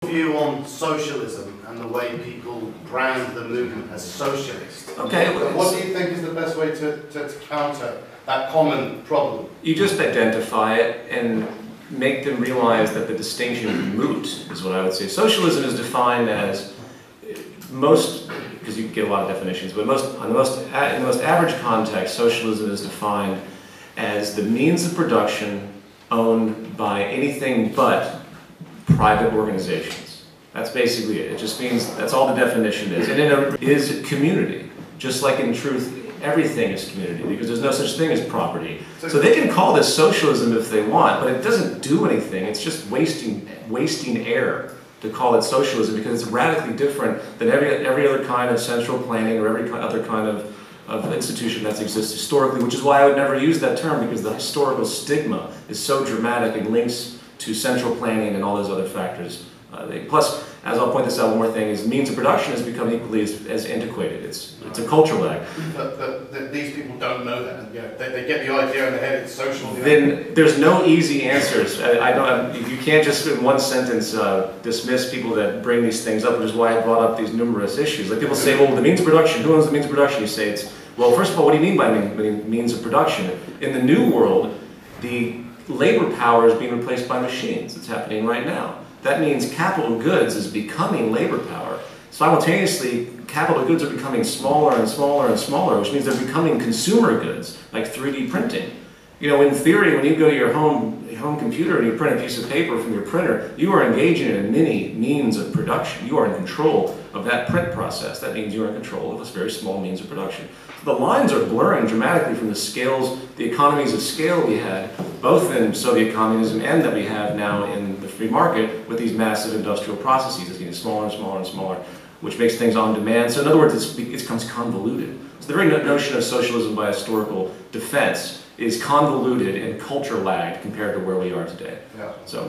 View on socialism and the way people brand the movement as socialist. Okay. What do you think is the best way to counter that common problem? You just identify it and make them realize that the distinction is moot, is what I would say. Socialism is defined as most, because you get a lot of definitions, but in the most average context, socialism is defined as the means of production owned by anything but private organizations. That's basically it. It just means that's all the definition is. And it is community. Just like in truth, everything is community because there's no such thing as property. So they can call this socialism if they want, but it doesn't do anything. It's just wasting air to call it socialism because it's radically different than every other kind of central planning or every other kind of institution that's existed historically, which is why I would never use that term because the historical stigma is so dramatic and links to central planning and all those other factors. Plus, as I'll point this out, one more thing is means of production has become equally as antiquated. It's a cultural lag. But these people don't know that. Yeah, they get the idea in their head. It's social. Then there's no easy answers. You can't just in one sentence dismiss people that bring these things up, which is why I brought up these numerous issues. Like people say, well, the means of production. Who owns the means of production? You say it's well. First of all, what do you mean by means of production? In the new world, the labor power is being replaced by machines. It's happening right now. That means capital goods is becoming labor power. Simultaneously, capital goods are becoming smaller and smaller and smaller, which means they're becoming consumer goods, like 3D printing. You know, in theory, when you go to your home computer and you print a piece of paper from your printer, you are engaging in a mini means of production. You are in control of that print process. That means you are in control of this very small means of production. The lines are blurring dramatically from the scales, the economies of scale we had, both in Soviet communism and that we have now in the free market with these massive industrial processes. It's getting smaller and smaller and smaller, which makes things on demand. So in other words, it becomes convoluted. So the very notion of socialism by historical defense is convoluted and culture lagged compared to where we are today. Yeah. So.